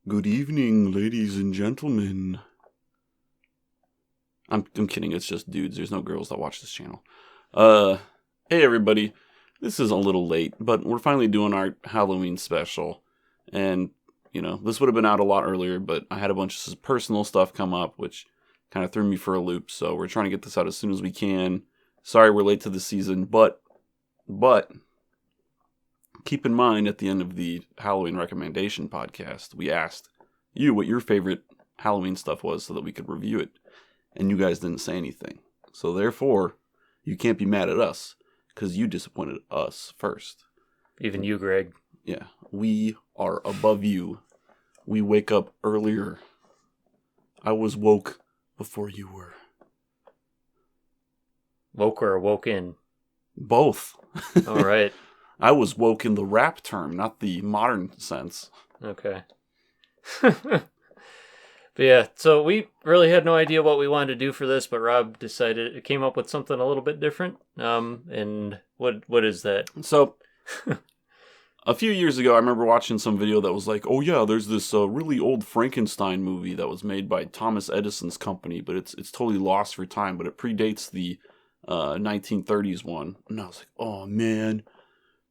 Good evening, ladies and gentlemen. I'm kidding, it's just dudes. There's no girls that watch this channel. Hey everybody. This is a little late, but we're finally doing our Halloween special. And, this would have been out a lot earlier, but I had a bunch of personal stuff come up, which kind of threw me for a loop. So we're trying to get this out as soon as we can. Sorry we're late to the season, but keep in mind at the end of the Halloween recommendation podcast, we asked you what your favorite Halloween stuff was so that we could review it. And you guys didn't say anything. So therefore, you can't be mad at us because you disappointed us first. Even you, Greg. Yeah, we are above you. We wake up earlier. I was woke before you were. Woke or woke in? Both. All right. I was woke in the rap term, not the modern sense. Okay. But yeah, so we really had no idea what we wanted to do for this, but Rob decided it came up with something a little bit different. And what is that? So, a few years ago, I remember watching some video that was like, oh yeah, there's this really old Frankenstein movie that was made by Thomas Edison's company, but it's totally lost for time, but it predates the 1930s one. And I was like, oh man,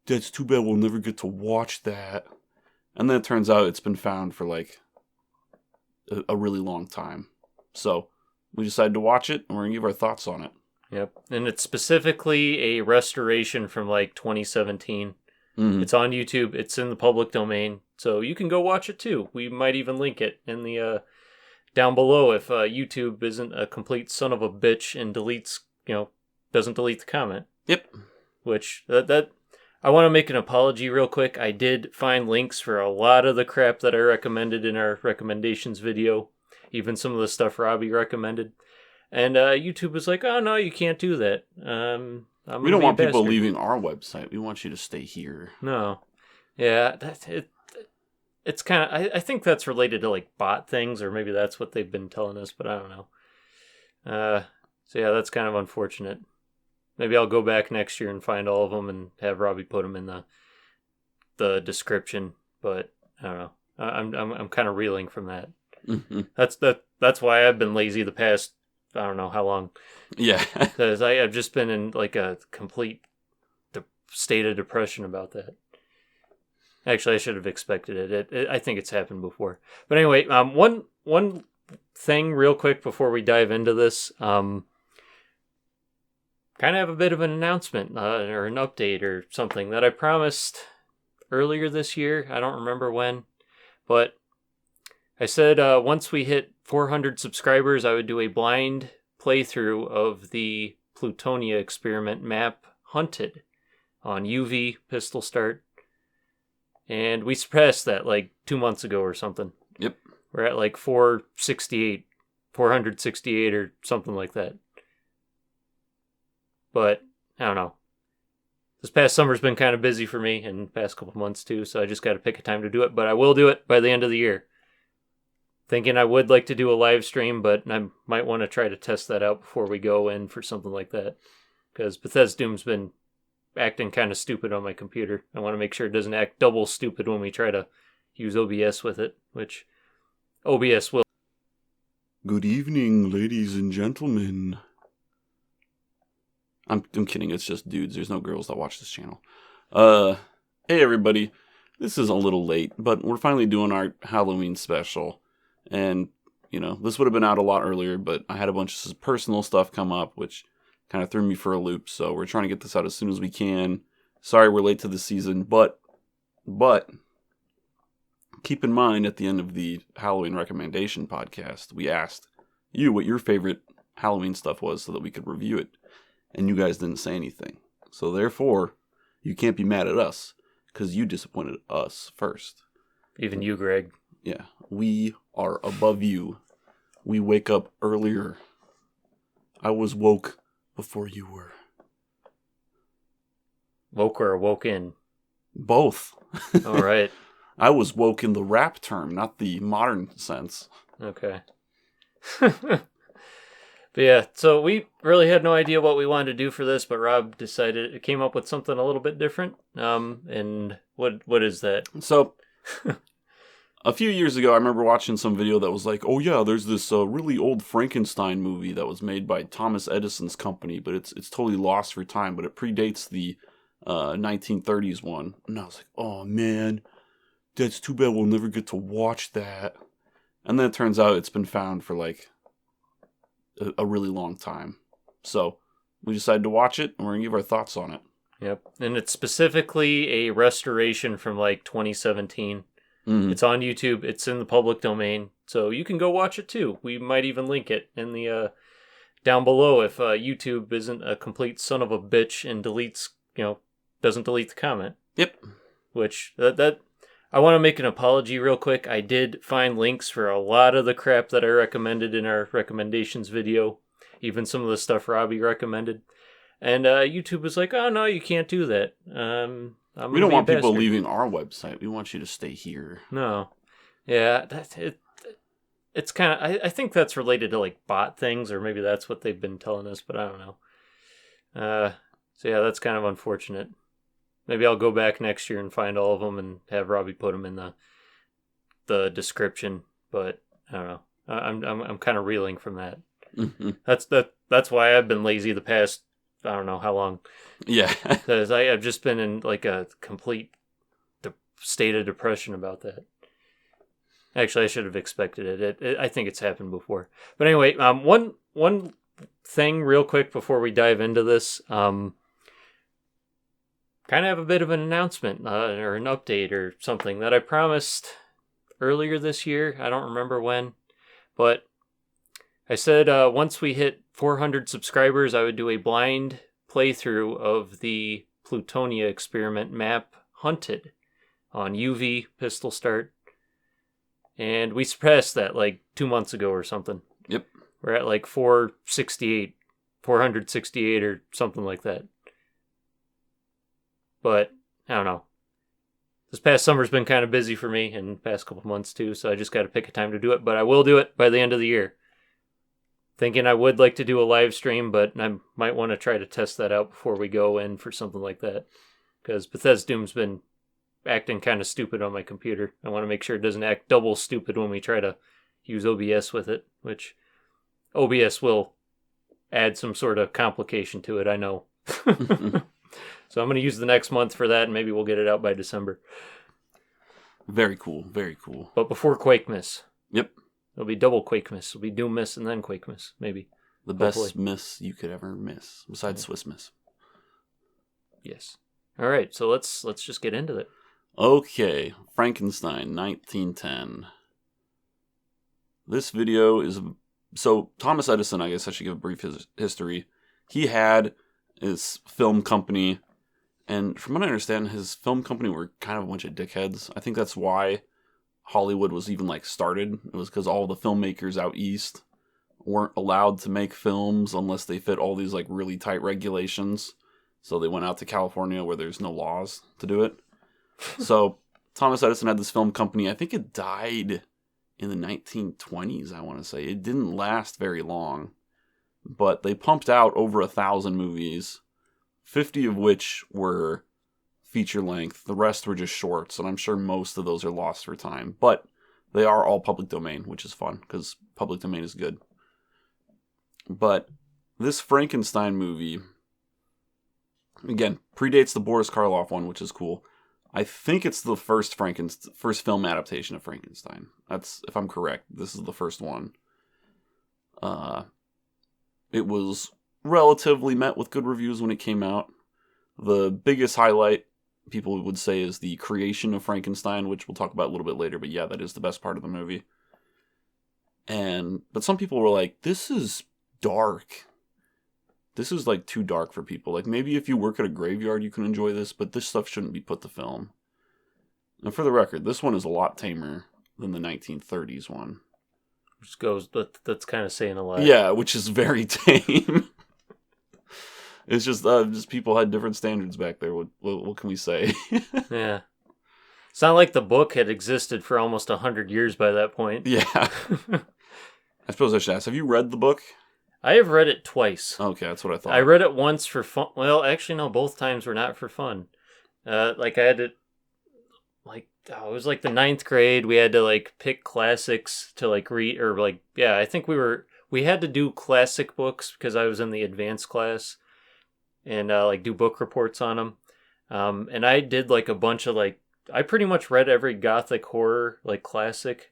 that's too bad we'll never get to watch that. And then it turns out it's been found for like a really long time. So we decided to watch it, and we're going to give our thoughts on it. Yep. And it's specifically a restoration from like 2017. Mm-hmm. It's on YouTube. It's in the public domain. So you can go watch it too. We might even link it in the down below if YouTube isn't a complete son of a bitch and deletes, doesn't delete the comment. Yep. Which that I want to make an apology real quick. I did find links for a lot of the crap that I recommended in our recommendations video. Even some of the stuff Robbie recommended. And YouTube was like, oh, no, you can't do that. We don't want people leaving our website. We want you to stay here. No. Yeah, it's kind of... I think that's related to, like, bot things, or maybe that's what they've been telling us, but I don't know. So, yeah, that's kind of unfortunate. Maybe I'll go back next year and find all of them and have Robbie put them in the description. But I don't know. I'm kind of reeling from that. Mm-hmm. That's why I've been lazy the past I don't know how long. Yeah, because I've just been in like a complete state of depression about that. Actually, I should have expected it. I think it's happened before. But anyway, one thing real quick before we dive into this. Kind of have a bit of an announcement or an update or something that I promised earlier this year. I don't remember when, but I said once we hit 400 subscribers, I would do a blind playthrough of the Plutonia experiment map Hunted on UV Pistol Start. And we surpassed that like 2 months ago or something. Yep. We're at like 468 or something like that. But, I don't know. This past summer's been kind of busy for me, and the past couple months too, so I just got to pick a time to do it. But I will do it by the end of the year. Thinking I would like to do a live stream, but I might want to try to test that out before we go in for something like that. Because Bethesda's been acting kind of stupid on my computer. I want to make sure it doesn't act double stupid when we try to use OBS with it, which OBS will. Good evening, ladies and gentlemen. I'm kidding, it's just dudes. There's no girls that watch this channel. Hey everybody. This is a little late, but we're finally doing our Halloween special. And, this would have been out a lot earlier, but I had a bunch of personal stuff come up, which kind of threw me for a loop. So we're trying to get this out as soon as we can. Sorry we're late to the season, but keep in mind at the end of the Halloween recommendation podcast, we asked you what your favorite Halloween stuff was so that we could review it. And you guys didn't say anything. So therefore, you can't be mad at us because you disappointed us first. Even you, Greg. Yeah, we are above you. We wake up earlier. I was woke before you were. Woke or woke in? Both. All right. I was woke in the rap term, not the modern sense. Okay. But yeah, so we really had no idea what we wanted to do for this, but Rob decided it came up with something a little bit different. And what is that? So, A few years ago, I remember watching some video that was like, oh yeah, there's this really old Frankenstein movie that was made by Thomas Edison's company, but it's totally lost for time, but it predates the 1930s one. And I was like, oh man, that's too bad we'll never get to watch that. And then it turns out it's been found for like a really long time. So we decided to watch it, and we're going to give our thoughts on it. Yep. And it's specifically a restoration from like 2017. Mm-hmm. It's on YouTube. It's in the public domain. So you can go watch it too. We might even link it in the down below if YouTube isn't a complete son of a bitch and deletes, doesn't delete the comment. Yep. Which, that I want to make an apology real quick. I did find links for a lot of the crap that I recommended in our recommendations video. Even some of the stuff Robbie recommended. And YouTube was like, oh no, you can't do that. We don't want people leaving our website. We want you to stay here. No. Yeah, it's kind of... I think that's related to like bot things, or maybe that's what they've been telling us, but I don't know. So yeah, that's kind of unfortunate. Maybe I'll go back next year and find all of them and have Robbie put them in the description. But I don't know. I'm kind of reeling from that. Mm-hmm. That's why I've been lazy the past, I don't know how long. Yeah. Because I've just been in like a complete state of depression about that. Actually, I should have expected it. I think it's happened before. But anyway, one thing real quick before we dive into this. Kind of have a bit of an announcement or an update or something that I promised earlier this year. I don't remember when. But I said once we hit 400 subscribers, I would do a blind playthrough of the Plutonia experiment map Hunted on UV Pistol Start. And we surpassed that like 2 months ago or something. Yep. We're at like 468 or something like that. But, I don't know. This past summer's been kind of busy for me, and the past couple months too, so I just got to pick a time to do it. But I will do it by the end of the year. Thinking I would like to do a live stream, but I might want to try to test that out before we go in for something like that. Because Bethesda's been acting kind of stupid on my computer. I want to make sure it doesn't act double stupid when we try to use OBS with it, which OBS will add some sort of complication to it, I know. So I'm going to use the next month for that, and maybe we'll get it out by December. Very cool, very cool. But before Quakemas. Yep. It'll be double Quakemas. It'll be Doom Miss and then Quakemas, maybe. The best miss you could ever miss, besides Swiss Miss. Yes. All right, so let's just get into it. Okay, Frankenstein, 1910. This video is... So, Thomas Edison, I guess I should give a brief history. He had his film company, and from what I understand, his film company were kind of a bunch of dickheads. I think that's why Hollywood was even like started. It was because all the filmmakers out east weren't allowed to make films unless they fit all these like really tight regulations. So they went out to California where there's no laws to do it. So Thomas Edison had this film company. I think it died in the 1920s, I want to say. It didn't last very long. But they pumped out over 1,000 movies, 50 of which were feature length. The rest were just shorts, and I'm sure most of those are lost for time. But they are all public domain, which is fun, because public domain is good. But this Frankenstein movie, again, predates the Boris Karloff one, which is cool. I think it's the first film adaptation of Frankenstein. That's, if I'm correct, this is the first one. It was relatively met with good reviews when it came out. The biggest highlight, people would say, is the creation of Frankenstein, which we'll talk about a little bit later, but yeah, that is the best part of the movie. But some people were like, this is dark. This is like too dark for people. Like maybe if you work at a graveyard you can enjoy this, but this stuff shouldn't be put to film. And for the record, this one is a lot tamer than the 1930s one. Which goes, that's kind of saying a lot. Yeah, which is very tame. It's just people had different standards back there. What can we say? Yeah. It's not like the book had existed for almost 100 years by that point. Yeah. I suppose I should ask, have you read the book? I have read it twice. Okay, that's what I thought. I read it once for fun. Well, actually, no, both times were not for fun. I had to, it was like the ninth grade. We had to like pick classics to like read, or like, yeah, I think we had to do classic books because I was in the advanced class, and like do book reports on them. And I did like a bunch of like, I pretty much read every gothic horror like classic,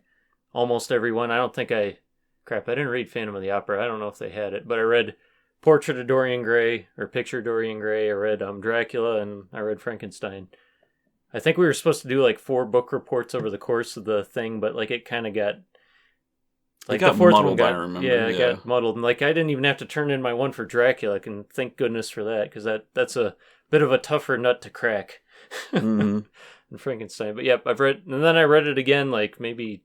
almost every one. I didn't read Phantom of the Opera. I don't know if they had it, but I read Portrait of Dorian Gray or Picture of Dorian Gray. I read Dracula, and I read Frankenstein. I think we were supposed to do like 4 book reports over the course of the thing, but like it kind of got like it got the fourth muddled, one I remember. Yeah, it got muddled, and like I didn't even have to turn in my one for Dracula. And thank goodness for that, because that's a bit of a tougher nut to crack Mm-hmm. than Frankenstein. But yep, I've read, and then I read it again like maybe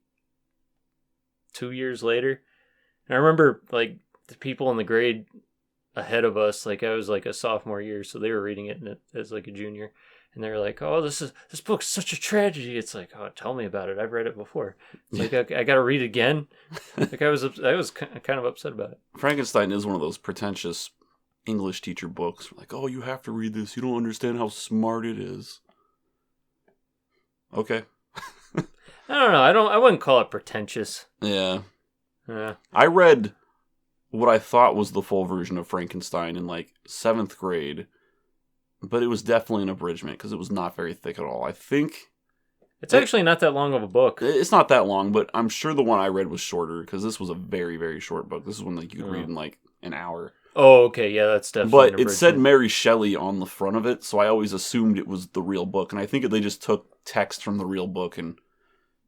2 years later. And I remember like the people in the grade ahead of us, like I was like a sophomore year, so they were reading it as like a junior, and they were like, "Oh, this book's such a tragedy." It's like, "Oh, tell me about it. I've read it before." It's like I got to read it again. Like I was kind of upset about it. Frankenstein is one of those pretentious English teacher books. Like, oh, you have to read this. You don't understand how smart it is. Okay. I don't know. I wouldn't call it pretentious. Yeah. Yeah. I read what I thought was the full version of Frankenstein in like 7th grade, but it was definitely an abridgment because it was not very thick at all. I think it's actually not that long of a book. It's not that long, but I'm sure the one I read was shorter because this was a very, very short book. This is one like you could read in like an hour. Oh, okay, yeah, that's definitely. But it said Mary Shelley on the front of it, so I always assumed it was the real book, and I think they just took text from the real book and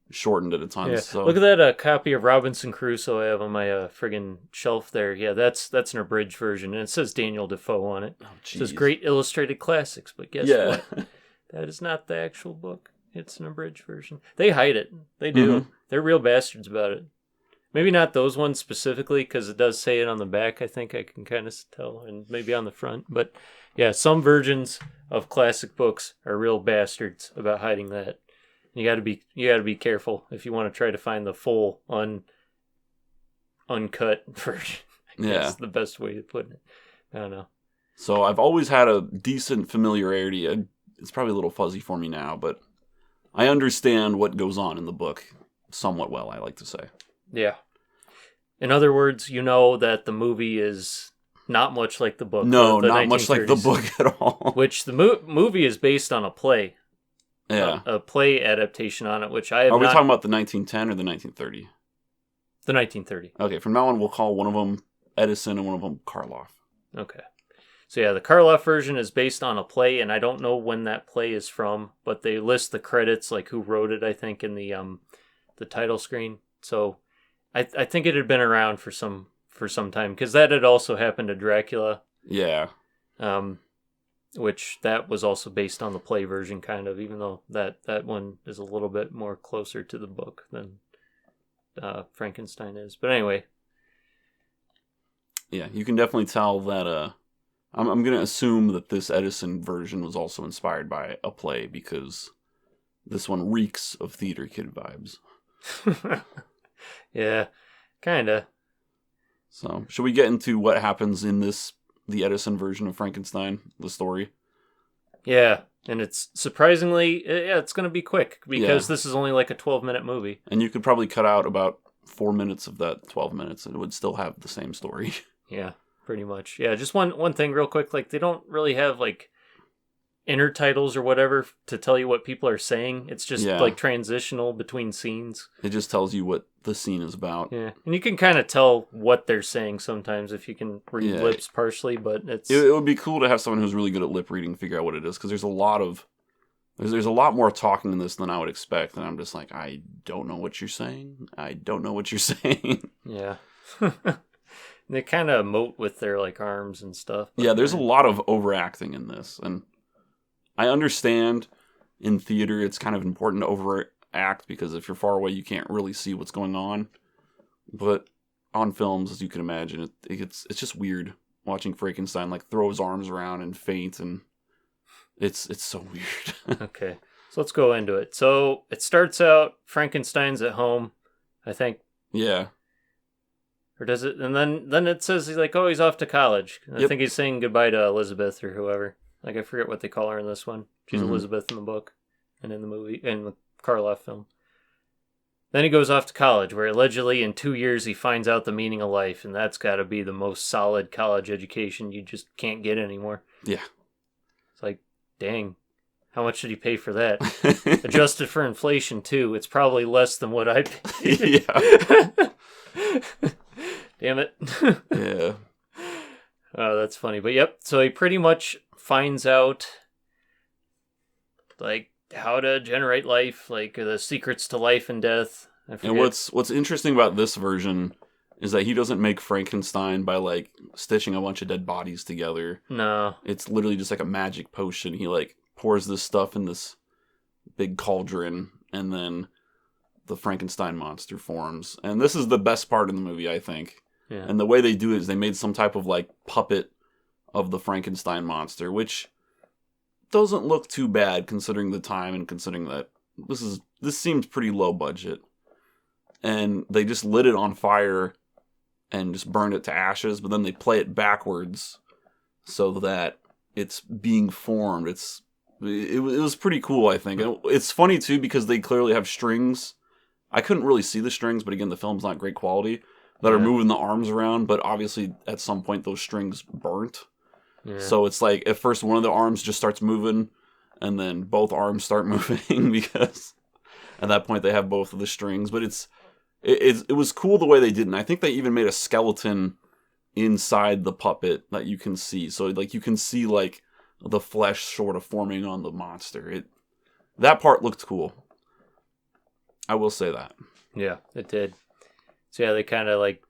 shortened it a ton. Yeah. So. Look at that copy of Robinson Crusoe I have on my friggin' shelf there. Yeah, that's an abridged version, and it says Daniel Defoe on it. Oh, it says Great Illustrated Classics, but guess what? That is not the actual book. It's an abridged version. They hide it. They do. Mm-hmm. They're real bastards about it. Maybe not those ones specifically, because it does say it on the back, I think I can kind of tell, and maybe on the front. But yeah, some versions of classic books are real bastards about hiding that. You got to be careful if you want to try to find the full uncut version. That's the best way to put it. I don't know. So I've always had a decent familiarity. It's probably a little fuzzy for me now, but I understand what goes on in the book somewhat well, I like to say. Yeah. In other words, you know that the movie is not much like the book. No, not much like the book at all. Which the movie is based on a play. Yeah. A play adaptation on it, which I have Are we talking about the 1910 or the 1930? The 1930. Okay, from now on we'll call one of them Edison and one of them Karloff. Okay. So yeah, the Karloff version is based on a play, and I don't know when that play is from, but they list the credits, like who wrote it, I think, in the title screen. So I think it had been around for some time, because that had also happened to Dracula. Yeah. Which that was also based on the play version, kind of, even though that one is a little bit more closer to the book than Frankenstein is. But anyway. Yeah, you can definitely tell that I'm going to assume that this Edison version was also inspired by a play, because this one reeks of theater kid vibes. Yeah, kind of. So, should we get into what happens in the Edison version of Frankenstein, the story? Yeah, and it's surprisingly, it's going to be quick, because this is only like a 12-minute movie. And you could probably cut out about 4 minutes of that 12 minutes, and it would still have the same story. Yeah, pretty much. Yeah, just one thing real quick, like they don't really have like intertitles or whatever to tell you what people are saying. It's just like transitional between scenes. It just tells you what the scene is about. Yeah, and you can kind of tell what they're saying sometimes if you can read lips partially, but it would be cool to have someone who's really good at lip reading figure out what it is, because there's a lot more talking in this than I would expect, and I'm just like, I don't know what you're saying. I don't know what you're saying. Yeah. They kind of emote with their like arms and stuff. Yeah, there's a lot of overacting in this, and I understand in theater it's kind of important to overact, because if you're far away you can't really see what's going on. But on films, as you can imagine, it's just weird watching Frankenstein like throw his arms around and faint, and it's so weird. Okay, so let's go into it. So it starts out Frankenstein's at home, I think. Yeah. Or does it? And then it says he's like, oh, he's off to college. I think he's saying goodbye to Elizabeth or whoever. Like, I forget what they call her in this one. She's Elizabeth in the book and in the movie, in the Karloff film. Then he goes off to college, where allegedly in 2 years he finds out the meaning of life, and that's got to be the most solid college education you just can't get anymore. Yeah. It's like, dang, how much did he pay for that? Adjusted for inflation, too. It's probably less than what I paid. Yeah. Damn it. Yeah. Oh, that's funny. But yep, so he pretty much finds out, like, how to generate life, like the secrets to life and death. And what's interesting about this version is that he doesn't make Frankenstein by like stitching a bunch of dead bodies together. No. It's literally just like a magic potion. He like pours this stuff in this big cauldron, and then the Frankenstein monster forms. And this is the best part in the movie, I think. Yeah. And the way they do it is they made some type of like puppet of the Frankenstein monster, which doesn't look too bad considering the time and considering that this seems pretty low budget. And they just lit it on fire and just burned it to ashes, but then they play it backwards so that it's being formed. It was pretty cool, I think. And it's funny too because they clearly have strings. I couldn't really see the strings, but again, the film's not great quality, that are moving the arms around, but obviously at some point those strings burnt. Yeah. So it's like at first one of the arms just starts moving, and then both arms start moving because at that point they have both of the strings. But it was cool the way they did it. And I think they even made a skeleton inside the puppet that you can see. So like you can see like the flesh sort of forming on the monster. That part looked cool. I will say that. Yeah, it did. So yeah, they kind of like,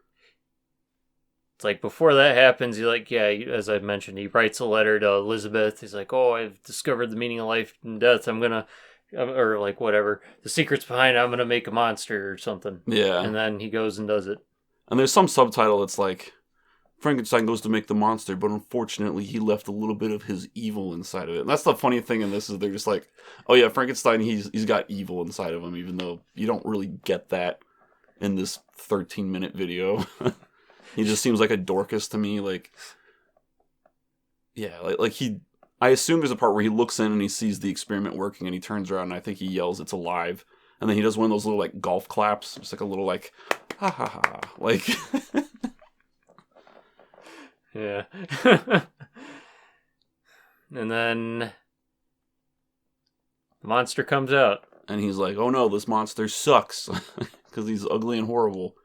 it's like before that happens, you're like, yeah, as I mentioned, he writes a letter to Elizabeth. He's like, oh, I've discovered the meaning of life and death. Or like whatever, the secret's behind it, I'm going to make a monster or something. Yeah. And then he goes and does it. And there's some subtitle that's like, Frankenstein goes to make the monster, but unfortunately he left a little bit of his evil inside of it. And that's the funny thing in this is they're just like, oh yeah, Frankenstein, he's got evil inside of him, even though you don't really get that in this 13-minute video. He just seems like a Dorcas to me. Like, yeah, I assume there's a part where he looks in and he sees the experiment working and he turns around and I think he yells, "It's alive." And then he does one of those little like golf claps. Just like a little like, ha ha ha. Like, yeah. And then the monster comes out. And he's like, oh no, this monster sucks. Because he's ugly and horrible.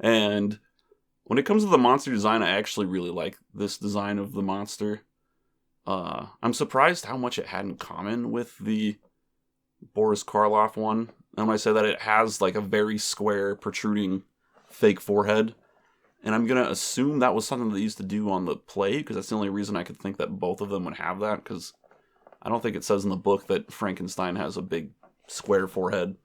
And when it comes to the monster design, I actually really like this design of the monster. I'm surprised how much it had in common with the Boris Karloff one. And when I say that, it has like a very square, protruding fake forehead. And I'm going to assume that was something they used to do on the play, because that's the only reason I could think that both of them would have that, because I don't think it says in the book that Frankenstein has a big square forehead.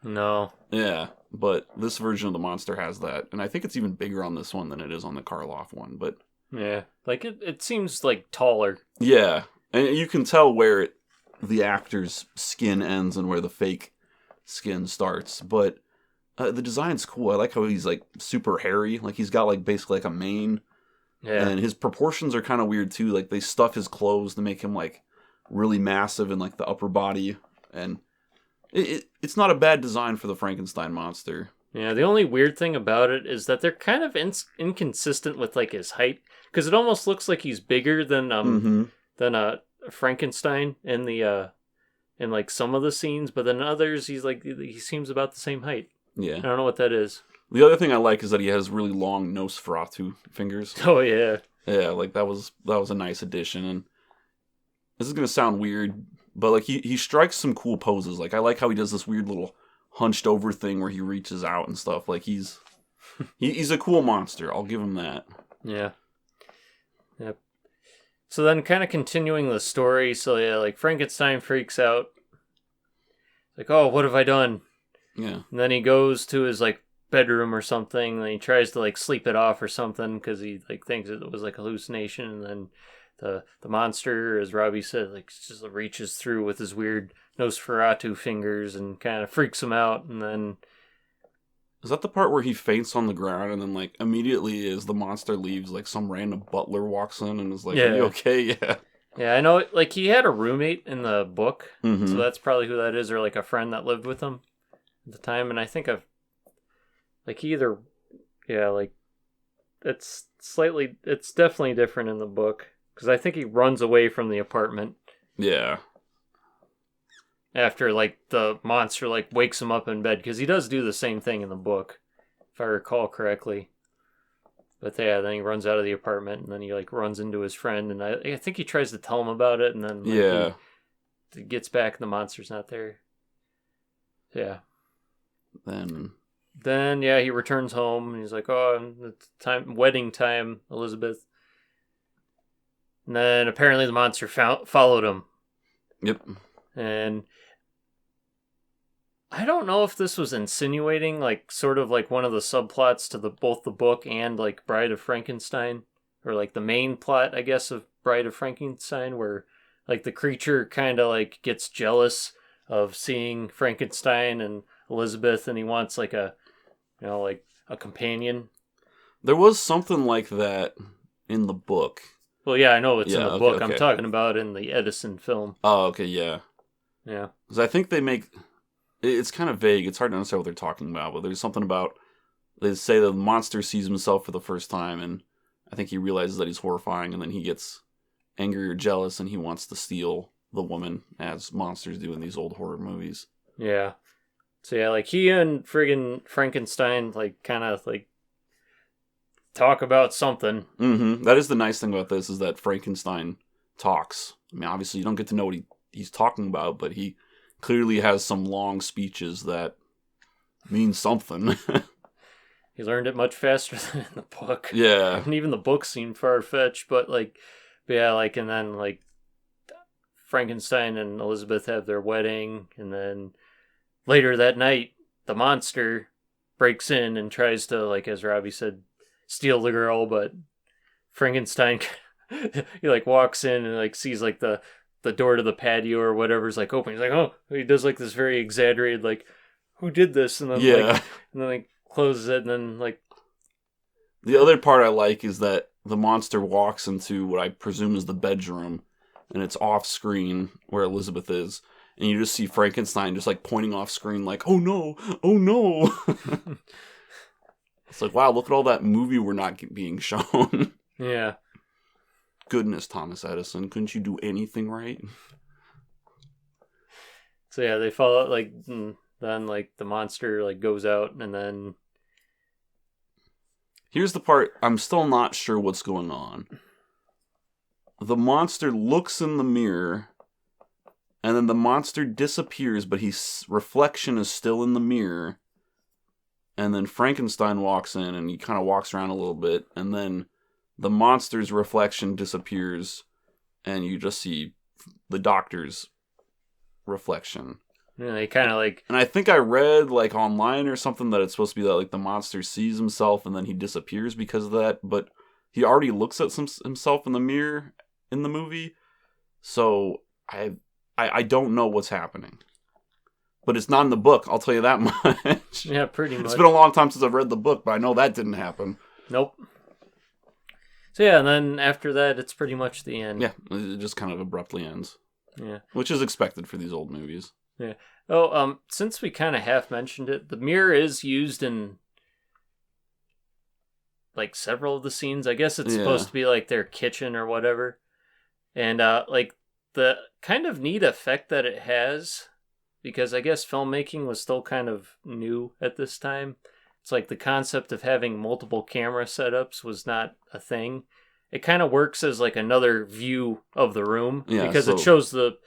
No. Yeah, but this version of the monster has that. And I think it's even bigger on this one than it is on the Karloff one, but... Yeah, like it seems like taller. Yeah, and you can tell where the actor's skin ends and where the fake skin starts, but the design's cool. I like how he's like super hairy, like he's got like basically like a mane. Yeah. And his proportions are kind of weird too, like they stuff his clothes to make him like really massive in like the upper body, and it's not a bad design for the Frankenstein monster. Yeah, the only weird thing about it is that they're kind of inconsistent with like his height, because it almost looks like he's bigger than Frankenstein in the in like some of the scenes, but then others he seems about the same height. Yeah, I don't know what that is. The other thing I like is that he has really long Nosferatu fingers. Oh yeah, yeah, like that was a nice addition. And this is gonna sound weird, but like he strikes some cool poses. Like I like how he does this weird little hunched over thing where he reaches out and stuff. Like he's a cool monster. I'll give him that. Yeah. Yep. So then kind of continuing the story. So yeah, like Frankenstein freaks out. Like, oh, what have I done? Yeah. And then he goes to his like bedroom or something. And he tries to like sleep it off or something because he like thinks it was like hallucination. And then the monster, as Robbie said, like just reaches through with his weird Nosferatu fingers and kind of freaks him out. And then is that the part where he faints on the ground and then like immediately as the monster leaves, like some random butler walks in and is like, yeah. Are you okay? Yeah. Yeah, I know, like, he had a roommate in the book, so Mm-hmm. that's probably who that is, or, like, a friend that lived with him at the time, and I think like, yeah, like, it's definitely different in the book, because I think he runs away from the apartment Yeah. after, like, the monster, like, wakes him up in bed, because he does do the same thing in the book, if I recall correctly. But yeah, then he runs out of the apartment, and then he, like, runs into his friend, and I think he tries to tell him about it, and then, like, Yeah. he gets back, and the monster's not there. Yeah. Then. Then, yeah, he returns home, and he's like, oh, it's time, wedding time, Elizabeth. And then, apparently, the monster followed him. Yep. And I don't know if this was insinuating, like, sort of like one of the subplots to both the book and, like, Bride of Frankenstein, or, like, the main plot, I guess, of Bride of Frankenstein, where, like, the creature kind of, like, gets jealous of seeing Frankenstein and Elizabeth, and he wants, like, like, a companion. There was something like that in the book. Well, yeah, I know it's in Yeah, the okay, book. I'm okay. talking about in the Edison film. Oh, okay, yeah. Yeah. Because I think they make... It's kind of vague. It's hard to understand what they're talking about, but there's something about... They say the monster sees himself for the first time, and I think he realizes that he's horrifying, and then he gets angry or jealous, and he wants to steal the woman, as monsters do in these old horror movies. Yeah. So, yeah, like, he and friggin' Frankenstein, like, kind of, like, talk about something. Mm-hmm. That is the nice thing about this, is that Frankenstein talks. I mean, obviously, you don't get to know what he's talking about, but he clearly has some long speeches that mean something. He learned it much faster than in the book. Yeah. And even the book seemed far-fetched, but, like, yeah, like, and then, like, Frankenstein and Elizabeth have their wedding, and then later that night, the monster breaks in and tries to, like, as Robbie said, steal the girl, but Frankenstein, he, like, walks in and, like, sees, like, the door to the patio or whatever's, like, open. He's like, oh, he does, like, this very exaggerated, like, who did this? And then, Yeah. like, closes it, and then, like... The other part I like is that the monster walks into what I presume is the bedroom, and it's off screen where Elizabeth is, and you just see Frankenstein just, like, pointing off screen like, oh no, oh no. It's like, wow, look at all that movie we're not being shown. Yeah. Goodness, Thomas Edison, couldn't you do anything right? So yeah, they follow, like, then, like, the monster, like, goes out, and then... Here's the part I'm still not sure what's going on. The monster looks in the mirror, and then the monster disappears, but his reflection is still in the mirror. And then Frankenstein walks in, and he kind of walks around a little bit, and then the monster's reflection disappears, and you just see the doctor's reflection. Yeah, they kind of, like... And I think I read, like, online or something that it's supposed to be that, like, the monster sees himself and then he disappears because of that, but he already looks at himself in the mirror in the movie, so I don't know what's happening. But it's not in the book, I'll tell you that much. Yeah, pretty much. It's been a long time since I've read the book, but I know that didn't happen. Nope. So yeah, and then after that, it's pretty much the end. Yeah, it just kind of abruptly ends. Yeah. Which is expected for these old movies. Yeah. Oh, since we kind of half mentioned it, the mirror is used in, like, several of the scenes. I guess it's supposed to be, like, their kitchen or whatever. And, like, the kind of neat effect that it has, because I guess filmmaking was still kind of new at this time. It's like the concept of having multiple camera setups was not a thing. It kind of works as, like, another view of the room, because it shows the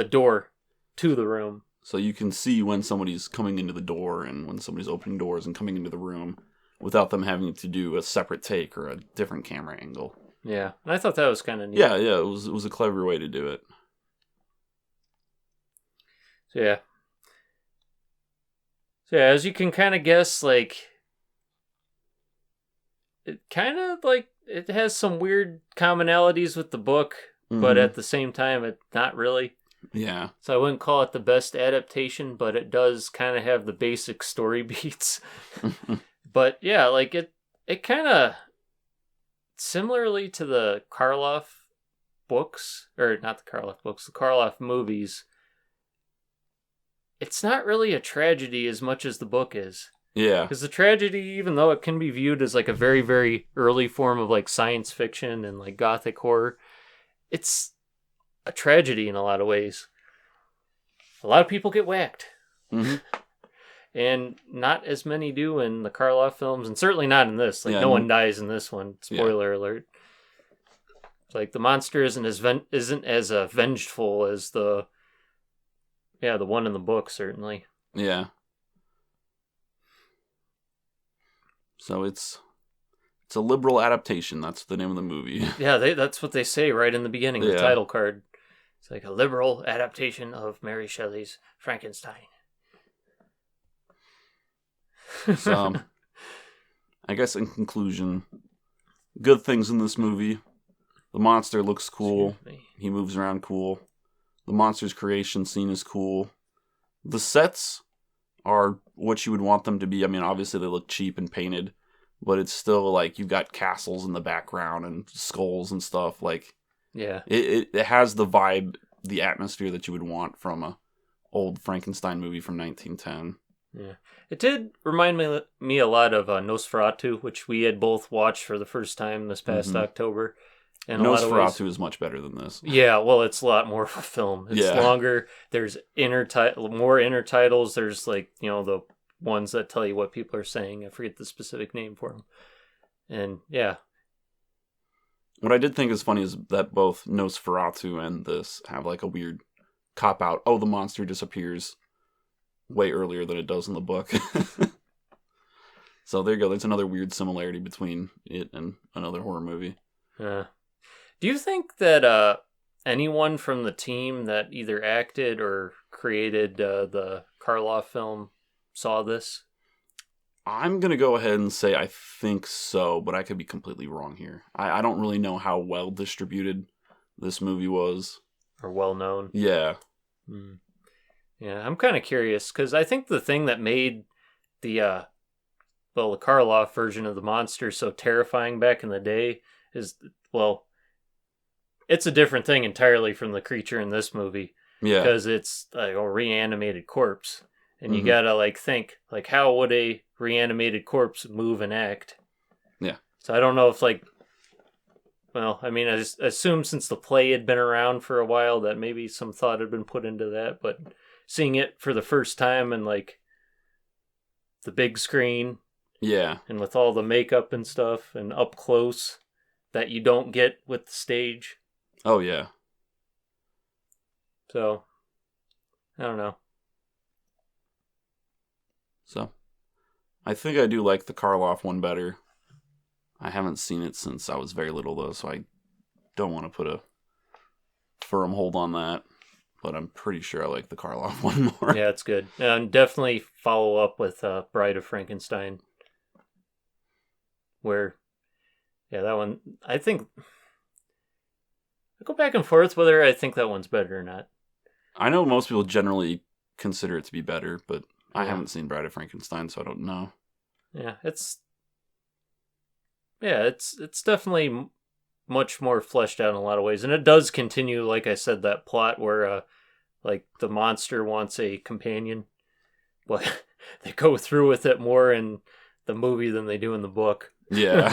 door to the room. So you can see when somebody's coming into the door and when somebody's opening doors and coming into the room without them having to do a separate take or a different camera angle. Yeah, and I thought that was kind of neat. Yeah, it was a clever way to do it. So yeah, as you can kind of guess, like, it kind of, like, it has some weird commonalities with the book, but at the same time, it's not really. Yeah. So I wouldn't call it the best adaptation, but it does kind of have the basic story beats. But yeah, like, it kind of, similarly to the Karloff books, or not the Karloff books, the Karloff movies, it's not really a tragedy as much as the book is. Yeah. Because the tragedy, even though it can be viewed as like a very, very early form of like science fiction and like gothic horror, it's a tragedy in a lot of ways. A lot of people get whacked. Mm-hmm. And not as many do in the Karloff films, and certainly not in this. Like, no one dies in this one. Spoiler alert. Like, the monster isn't as vengeful as the one in the book, certainly. Yeah. So it's a liberal adaptation. That's the name of the movie. Yeah, that's what they say right in the beginning, the title card. It's like a liberal adaptation of Mary Shelley's Frankenstein. So, I guess in conclusion, good things in this movie. The monster looks cool. He moves around cool. The monster's creation scene is cool. The sets are what you would want them to be. I mean, obviously they look cheap and painted, but it's still like you've got castles in the background and skulls and stuff. Like, yeah, it has the vibe, the atmosphere that you would want from a old Frankenstein movie from 1910. Yeah, it did remind me a lot of Nosferatu, which we had both watched for the first time this past October. And Nosferatu is much better than this. Yeah, well, it's a lot more of a film. It's longer. There's more inner titles. There's like, the ones that tell you what people are saying. I forget the specific name for them. And yeah. What I did think is funny is that both Nosferatu and this have like a weird cop out. Oh, the monster disappears way earlier than it does in the book. So there you go. There's another weird similarity between it and another horror movie. Do you think that anyone from the team that either acted or created the Karloff film saw this? I'm going to go ahead and say I think so, but I could be completely wrong here. I don't really know how well distributed this movie was. Or well known. Yeah. Yeah, I'm kind of curious, because I think the thing that made the Karloff version of the monster so terrifying back in the day is, well, it's a different thing entirely from the creature in this movie. Yeah. Because it's like a reanimated corpse. And you gotta think, how would a reanimated corpse move and act? Yeah. So I don't know if I assume since the play had been around for a while that maybe some thought had been put into that, but seeing it for the first time and the big screen. Yeah. And with all the makeup and stuff and up close that you don't get with the stage. Oh, yeah. So, I don't know. So, I think I do like the Karloff one better. I haven't seen it since I was very little, though, so I don't want to put a firm hold on that. But I'm pretty sure I like the Karloff one more. Yeah, it's good. And definitely follow up with Bride of Frankenstein. Where, yeah, that one, I think, I go back and forth whether I think that one's better or not. I know most people generally consider it to be better, but I haven't seen Bride of Frankenstein, so I don't know. Yeah, it's definitely much more fleshed out in a lot of ways. And it does continue, like I said, that plot where, the monster wants a companion. But they go through with it more in the movie than they do in the book. Yeah.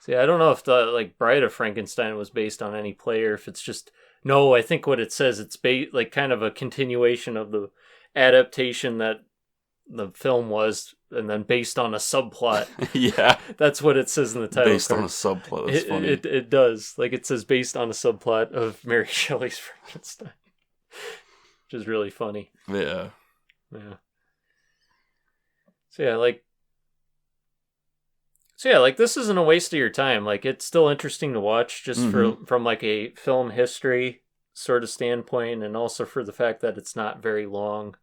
See, I don't know if the, Bride of Frankenstein was based on any play or if it's just... No, I think what it says, it's kind of a continuation of the adaptation that the film was, and then based on a subplot. Yeah. That's what it says in the title Based card. on a subplot. That's funny. It does. It says based on a subplot of Mary Shelley's Frankenstein. Which is really funny. Yeah. Yeah. So yeah, this isn't a waste of your time. It's still interesting to watch just from a film history sort of standpoint, and also for the fact that it's not very long.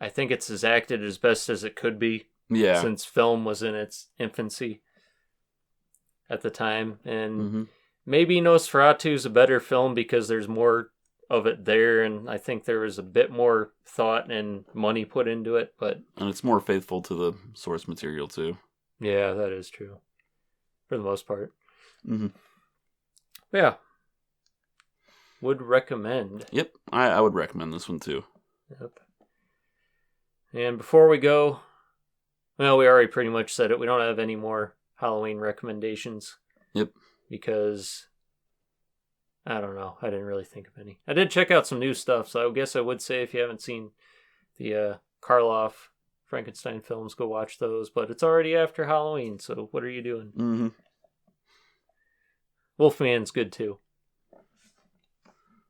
I think it's as acted as best as it could be. Yeah. Since film was in its infancy at the time. And maybe Nosferatu is a better film because there's more of it there, and I think there was a bit more thought and money put into it. And it's more faithful to the source material, too. Yeah, that is true. For the most part. But Yeah. Would recommend. Yep, I would recommend this one too. Yep. And before we go, well, we already pretty much said it. We don't have any more Halloween recommendations. Yep. Because, I don't know. I didn't really think of any. I did check out some new stuff, so I guess I would say if you haven't seen the Karloff Frankenstein films, go watch those. But it's already after Halloween, so what are you doing? Mm-hmm. Wolfman's good too.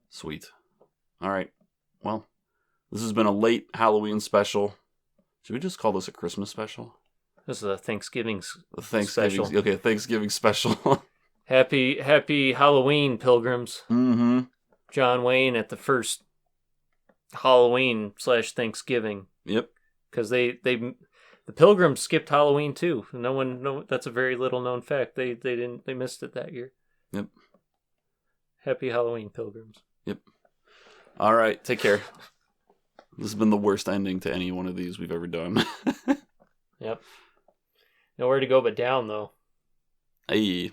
Sweet. All right. Well, this has been a late Halloween special. Should we just call this a Christmas special? This is a Thanksgiving Thanksgiving special. Okay, Thanksgiving special. Happy Halloween, pilgrims. Mm-hmm. John Wayne at the first Halloween/Thanksgiving. Yep. Because the pilgrims skipped Halloween too. That's a very little known fact. They missed it that year. Yep. Happy Halloween, pilgrims. Yep. All right, take care. This has been the worst ending to any one of these we've ever done. Yep. Nowhere to go but down, though. Hey.